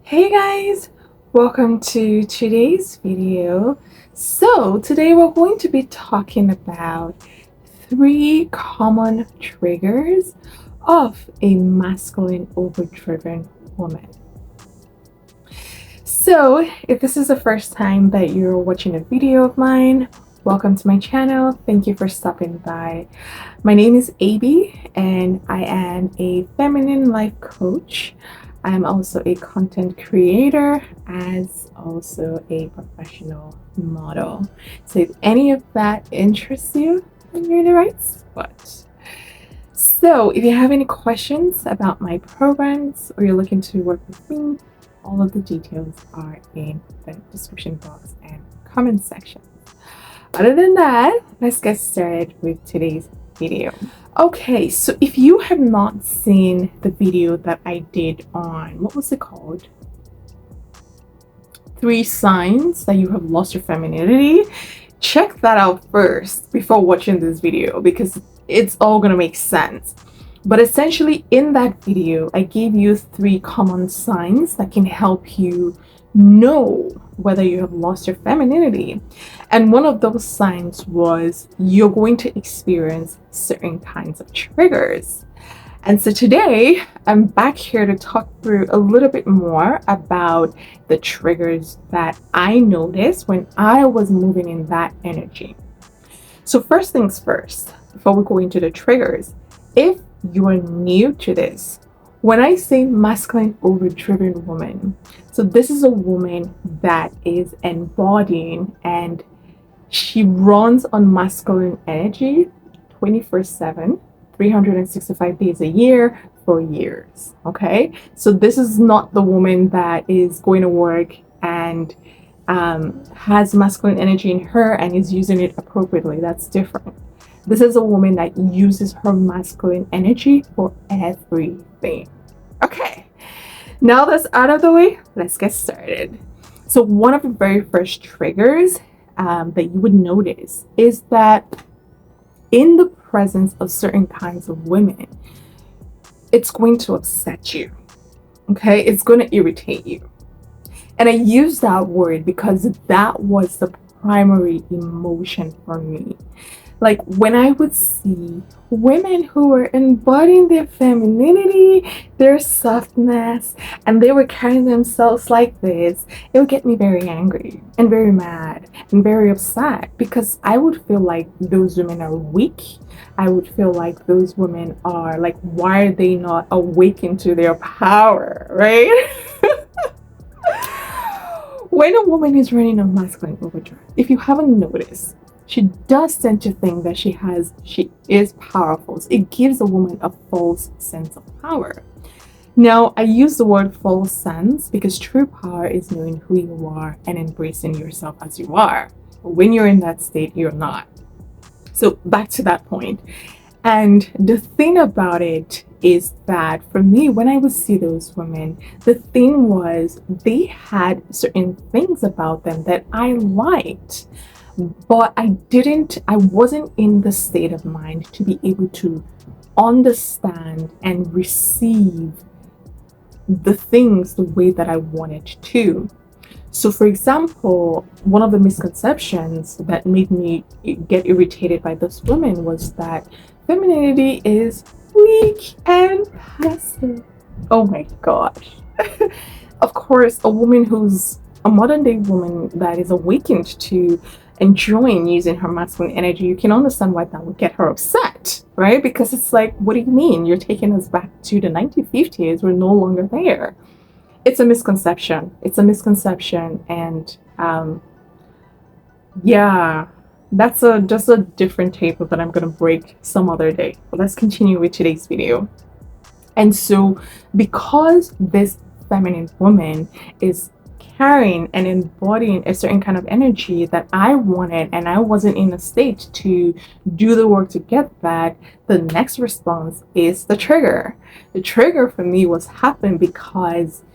Hey guys, welcome to today's video. So today we're going to be talking about 3 common triggers of a masculine overdriven woman. So if this is the first time that you're watching a video of mine, welcome to my channel. Thank you for stopping by. My name is Aby and I am a feminine life coach. I'm also a content creator as also a professional model. So if any of that interests you, then you're in the right spot. So if you have any questions about my programs or you're looking to work with me, all of the details are in the description box and comment section. Other than that, let's get started with today's video. Okay, so if you have not seen the video that I did on, what was it called? 3 signs that you have lost your femininity. Check that out first before watching this video because it's all gonna make sense. But essentially in that video, I gave you 3 common signs that can help you know whether you have lost your femininity. And one of those signs was you're going to experience certain kinds of triggers. And so today I'm back here to talk through a little bit more about the triggers that I noticed when I was moving in that energy. So first things first, before we go into the triggers, if you are new to this, when I say masculine overdriven woman, so this is a woman that is embodying and she runs on masculine energy 24/7, 365 days a year for years. Okay, so this is not the woman that is going to work and has masculine energy in her and is using it appropriately. That's different. This is a woman that uses her masculine energy for everything. Okay, now that's out of the way, let's get started. So one of the very first triggers that you would notice is that in the presence of certain kinds of women, it's going to upset you. Okay, it's going to irritate you. And I use that word because that was the primary emotion for me. Like when I would see women who were embodying their femininity, their softness, and they were carrying themselves like this, it would get me very angry and very mad and very upset because I would feel like those women are weak. I would feel like those women are like, why are they not awakened to their power, right? When a woman is running a masculine overdrive, if you haven't noticed, she does tend to think that she is powerful. So it gives a woman a false sense of power. Now, I use the word false sense because true power is knowing who you are and embracing yourself as you are. But when you're in that state, you're not. So back to that point. And the thing about it is that for me, when I would see those women, the thing was they had certain things about them that I liked. But I wasn't in the state of mind to be able to understand and receive the things the way that I wanted to. So for example, one of the misconceptions that made me get irritated by those women was that femininity is weak and passive. Oh my gosh. Of course, a woman who's a modern day woman that is awakened to enjoying using her masculine energy, you can understand why that would get her upset, right? Because it's like, what do you mean? You're taking us back to the 1950s. We're no longer there. It's a misconception. It's a misconception. And yeah, that's just a different table that I'm going to break some other day. But let's continue with today's video. And so because this feminine woman is carrying and embodying a certain kind of energy that I wanted and I wasn't in a state to do the work to get that, the next response is the trigger. The trigger for me was happened because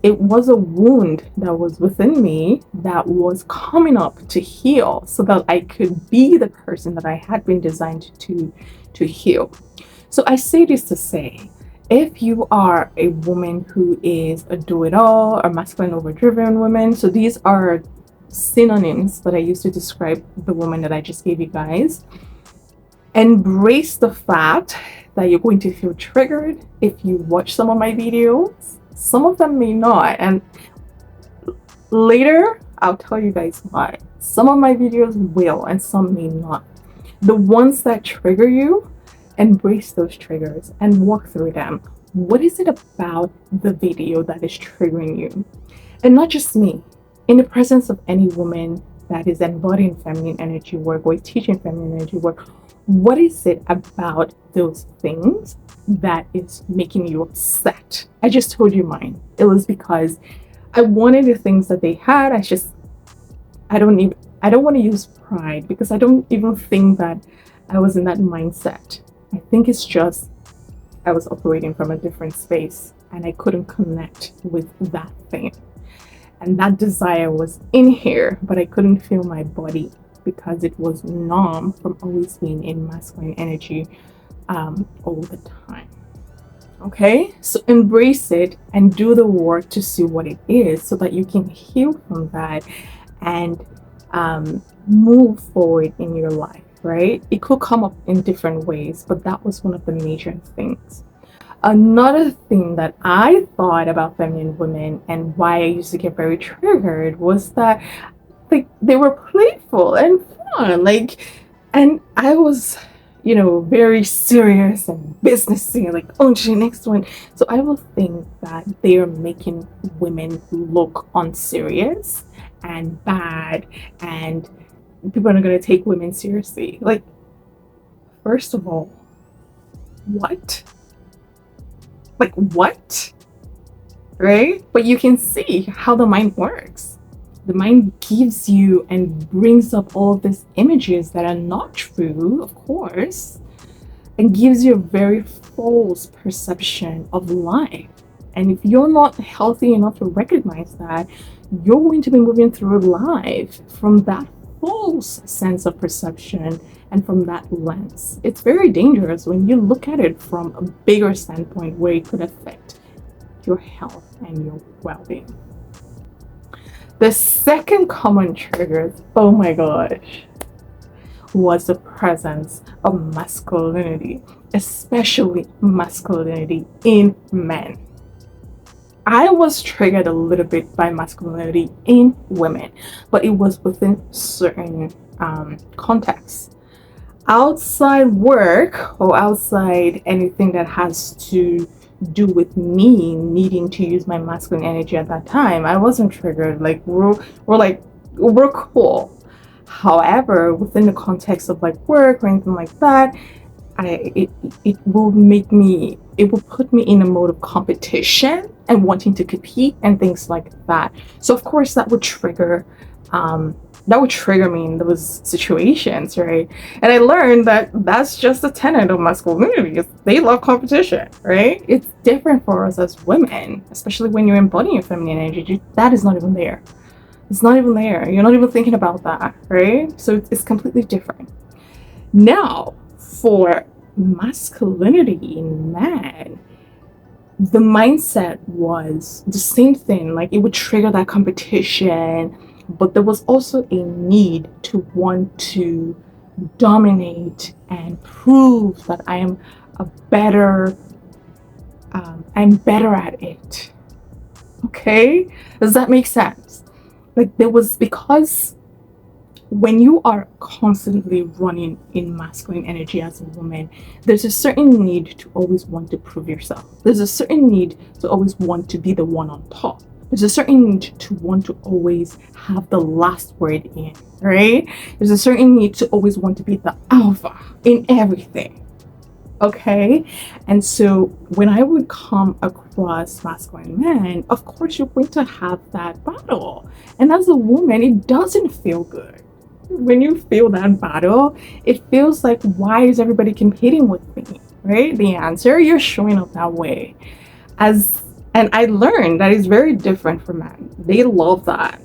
it was a wound that was within me that was coming up to heal so that I could be the person that I had been designed to heal. So I say this to say, if you are a woman who is a do-it-all or masculine overdriven woman, so these are synonyms that I use to describe the woman that I just gave you guys. Embrace the fact that you're going to feel triggered if you watch some of my videos. Some of them may not, and later I'll tell you guys why. Some of my videos will and some may not. The ones that trigger you, embrace those triggers and walk through them. What is it about the video that is triggering you? And not just me. In the presence of any woman that is embodying feminine energy work or teaching feminine energy work, what is it about those things that is making you upset? I just told you mine. It was because I wanted the things that they had. I don't want to use pride because I don't even think that I was in that mindset. I think it's just I was operating from a different space and I couldn't connect with that thing. And that desire was in here, but I couldn't feel my body because it was numb from always being in masculine energy all the time. Okay, so embrace it and do the work to see what it is so that you can heal from that and move forward in your life, right? It could come up in different ways, but that was one of the major things. Another thing that I thought about feminine women and why I used to get very triggered was that they were playful and fun, and I was, very serious and businessy, like, oh, the next one. So I will think that they are making women look unserious and bad, and people are not going to take women seriously. Like, first of all, what? Like, what? Right? But you can see how the mind works. The mind gives you and brings up all of these images that are not true, of course, and gives you a very false perception of life. And if you're not healthy enough to recognize that, you're going to be moving through life from that false sense of perception and from that lens. It's very dangerous when you look at it from a bigger standpoint where it could affect your health and your well-being. The second common trigger, oh my gosh, was the presence of masculinity, especially masculinity in men. I was triggered a little bit by masculinity in women, but it was within certain contexts. Outside work or outside anything that has to do with me needing to use my masculine energy at that time, I wasn't triggered. Like we're cool. However, within the context of like work or anything like that, it will put me in a mode of competition and wanting to compete and things like that. So of course that would trigger me in those situations, right? And I learned that that's just a tenet of masculinity, because they love competition, right? It's different for us as women, especially when you're embodying your feminine energy. That is not even there. It's not even there. You're not even thinking about that, right? So it's completely different. Now, for masculinity in men, the mindset was the same thing. Like it would trigger that competition, but there was also a need to want to dominate and prove that I'm better at it. Okay, does that make sense? Like because when you are constantly running in masculine energy as a woman, there's a certain need to always want to prove yourself. There's a certain need to always want to be the one on top. There's a certain need to want to always have the last word in, right? There's a certain need to always want to be the alpha in everything, okay? And so when I would come across masculine men, of course you're going to have that battle. And as a woman, it doesn't feel good. When you feel that battle, it feels like, why is everybody competing with me, right? The answer, you're showing up that way. And I learned that it's very different for men. They love that.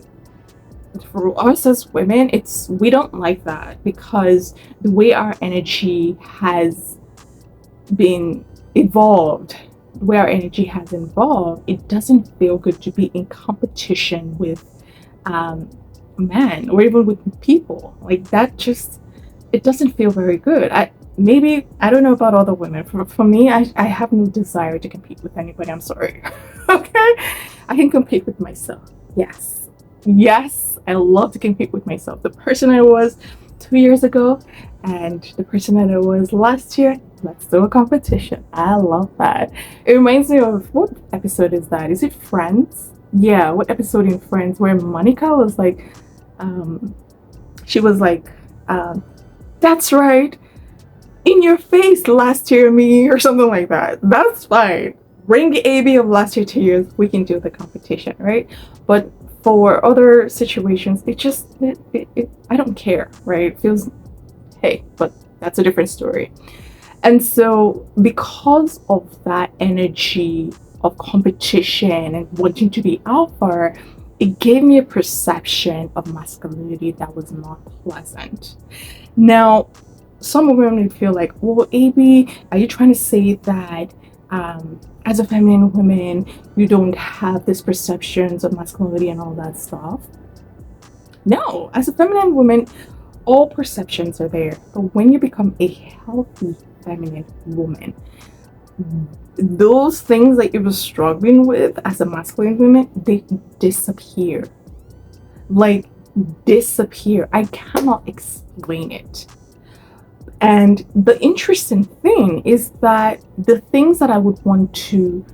For us as women, we don't like that, because the way our energy has been evolved, where our energy has involved, it doesn't feel good to be in competition with men or even with people. Like that just, it doesn't feel very good. I don't know about other women. For me, I have no desire to compete with anybody. I'm sorry. Okay? I can compete with myself. Yes. Yes, I love to compete with myself. The person I was 2 years ago and the person that I was last year, let's do a competition. I love that. It reminds me of, what episode is that? Is it Friends? Yeah, what episode in Friends where Monica was like, um, she was like, um, that's right, in your face last year, me, or something like that. That's fine. Bring AB of last year 2 years, we can do the competition, right? But for other situations, I don't care, right? It feels, hey, but that's a different story. And so, because of that energy of competition and wanting to be alpha, it gave me a perception of masculinity that was not pleasant. Now, some women would feel like, well, AB, are you trying to say that as a feminine woman, you don't have these perceptions of masculinity and all that stuff? No, as a feminine woman, all perceptions are there. But when you become a healthy feminine woman, those things that you were struggling with as a masculine woman, they disappear. Like, disappear. I cannot explain it. And the interesting thing is that the things that I would want to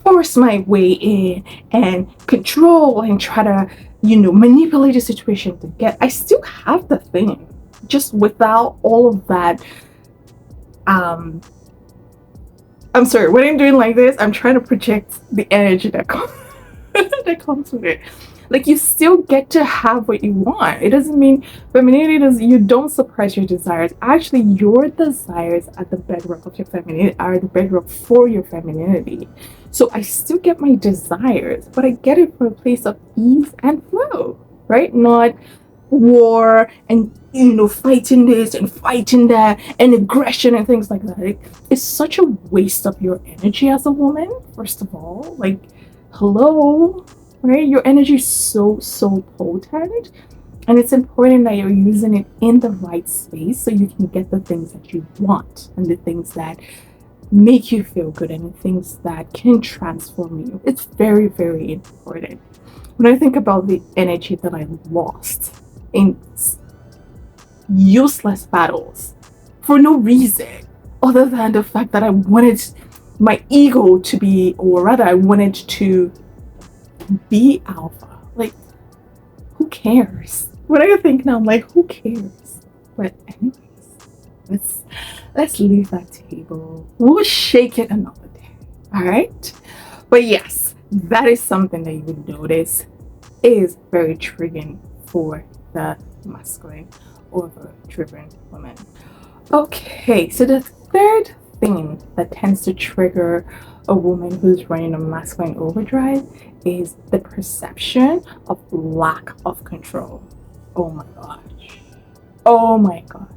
force my way in and control and try to, manipulate the situation to get, I still have the thing, just without all of that. I'm sorry, when I'm doing like this, I'm trying to project the energy that comes that comes with it. Like, you still get to have what you want. It doesn't mean femininity does, you don't suppress your desires. Actually, your desires at the bedrock of your femininity are the bedrock for your femininity. So I still get my desires, but I get it from a place of ease and flow, right? Not war and fighting this and fighting that and aggression and things like that. It's such a waste of your energy as a woman, first of all. Like, hello, right? Your energy is so potent, and it's important that you're using it in the right space so you can get the things that you want and the things that make you feel good and the things that can transform you. It's very, very important. When I think about the energy that I lost in useless battles for no reason other than the fact that I wanted my ego to be, or rather I wanted to be alpha. Like, who cares? When I think now, I'm like, who cares? But anyways, let's leave that table. We'll shake it another day. All right. But yes, that is something that you would notice is very triggering for the masculine overdriven woman. Okay, so the third thing that tends to trigger a woman who's running a masculine overdrive is the perception of lack of control. Oh my gosh. Oh my gosh.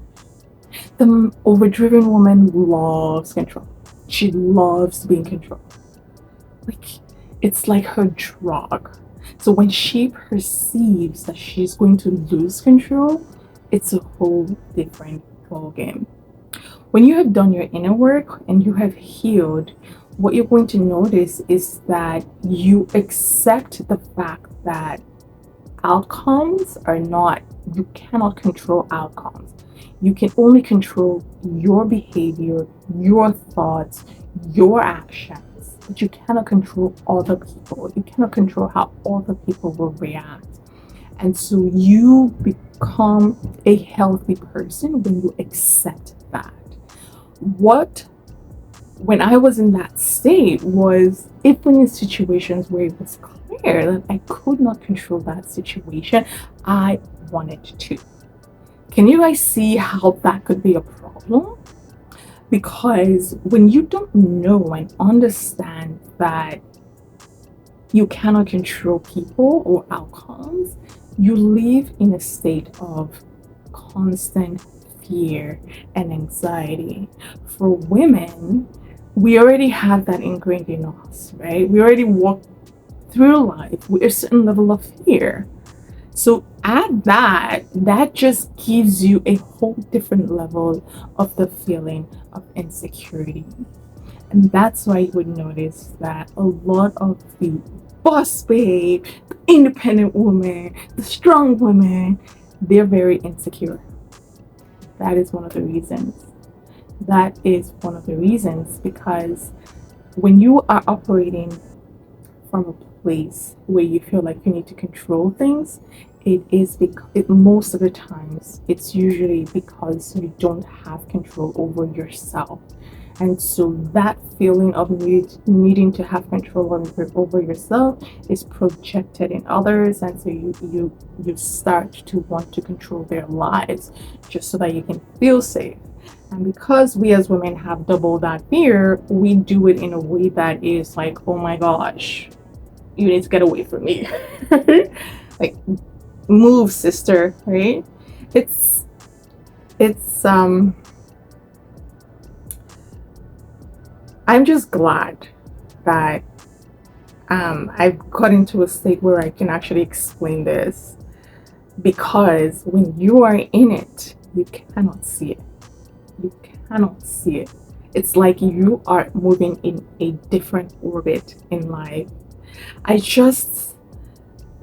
The overdriven woman loves control. She loves to be in control. Like, it's like her drug. So when she perceives that she's going to lose control, it's a whole different ballgame. When you have done your inner work and you have healed, what you're going to notice is that you accept the fact that outcomes are not, you cannot control outcomes. You can only control your behavior, your thoughts, your actions, but you cannot control other people. You cannot control how other people will react. And so you become a healthy person when you accept that. When I was in that state was, if in situations where it was clear that I could not control that situation, I wanted to. Can you guys see how that could be a problem? Because when you don't know and understand that you cannot control people or outcomes, you live in a state of constant fear and anxiety. For women, we already have that ingrained in us, right? We already walk through life with a certain level of fear. So add that just gives you a whole different level of the feeling of insecurity. And that's why you would notice that a lot of the boss babe, the independent woman, the strong woman, they're very insecure. That is one of the reasons. That is one of the reasons, because when you are operating from a place where you feel like you need to control things, it is because most of the times it's usually because you don't have control over yourself. And so that feeling of needing to have control over yourself is projected in others, and so you start to want to control their lives just so that you can feel safe. And because we as women have double that fear, we do it in a way that is like, oh my gosh, you need to get away from me. Like, move, sister, right? It's I'm just glad that I've got into a state where I can actually explain this, because when you are in it, you cannot see it. You cannot see it. It's like you are moving in a different orbit in life. I just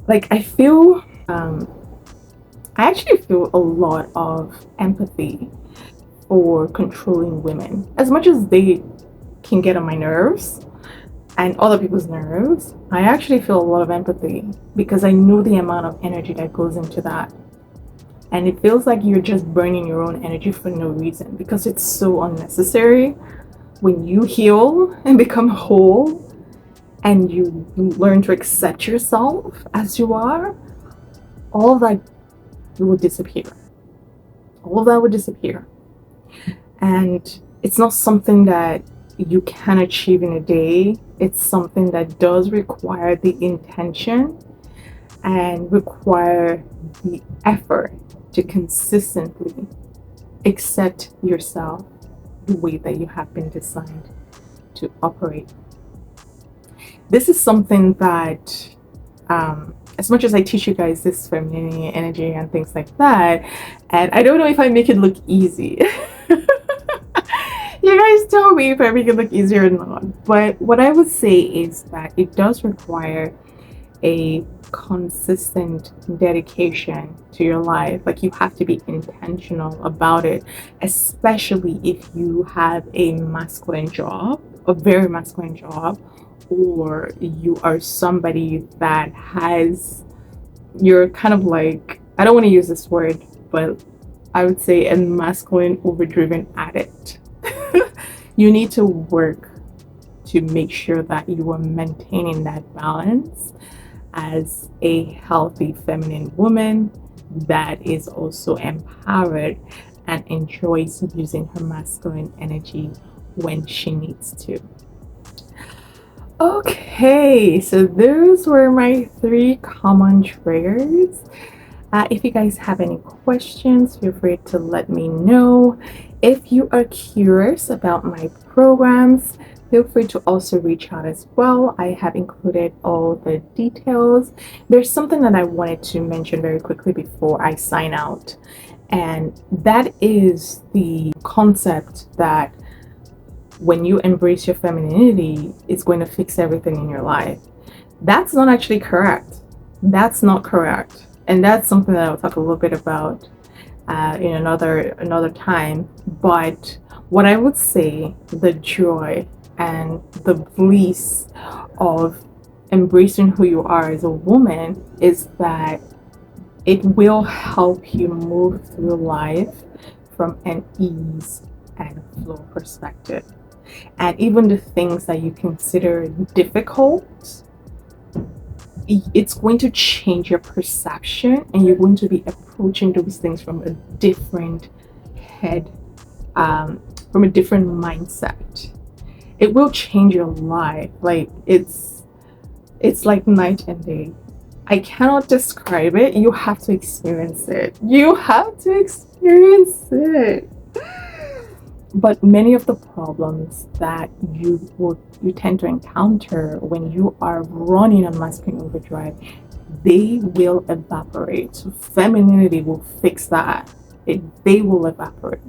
I feel I actually feel a lot of empathy for controlling women. As much as they can get on my nerves and other people's nerves, I actually feel a lot of empathy because I know the amount of energy that goes into that. And it feels like you're just burning your own energy for no reason, because it's so unnecessary. When you heal and become whole and you learn to accept yourself as you are, all that would disappear. All of that would disappear. And it's not something that you can achieve in a day. It's something that does require the intention and require the effort to consistently accept yourself the way that you have been designed to operate. This is something that as much as I teach you guys this femininity energy and things like that, and I don't know if I make it look easy. You guys tell me if I make it look easier or not. But what I would say is that it does require a consistent dedication to your life. Like, you have to be intentional about it, especially if you have a masculine job, a very masculine job, or you are somebody that you're kind of like, I don't want to use this word, but I would say a masculine overdriven addict. You need to work to make sure that you are maintaining that balance as a healthy feminine woman that is also empowered and enjoys using her masculine energy when she needs to. Okay, so those were my 3 common triggers. If you guys have any questions, feel free to let me know. If you are curious about my programs, feel free to also reach out as well. I have included all the details. There's something that I wanted to mention very quickly before I sign out, and that is the concept that when you embrace your femininity, it's going to fix everything in your life. That's not actually correct. That's not correct. And that's something that I'll talk a little bit about in another time. But what I would say, the joy and the bliss of embracing who you are as a woman is that it will help you move through life from an ease and flow perspective. And even the things that you consider difficult, it's going to change your perception, and you're going to be approaching those things from a different head, from a different mindset. It will change your life. Like, it's like night and day. I cannot describe it. You have to experience it. You have to experience it. But many of the problems that you tend to encounter when you are running on masculine overdrive, they will evaporate. So femininity will fix that. They will evaporate.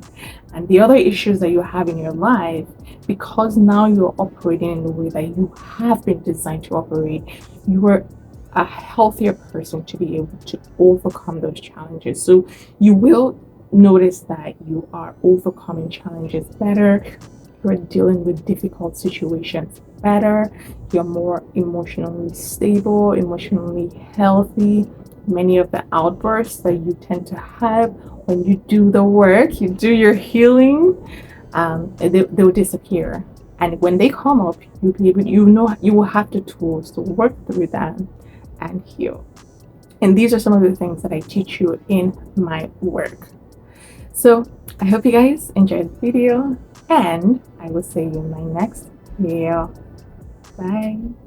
And the other issues that you have in your life, because now you're operating in the way that you have been designed to operate, you are a healthier person to be able to overcome those challenges. So you will notice that you are overcoming challenges better, you're dealing with difficult situations better, you're more emotionally stable, emotionally healthy. Many of the outbursts that you tend to have when you do the work, you do your healing, they'll disappear. And when they come up, you'll be able, you will have the tools to work through them and heal. And these are some of the things that I teach you in my work. So I hope you guys enjoyed the video, and I will see you in my next video. Bye.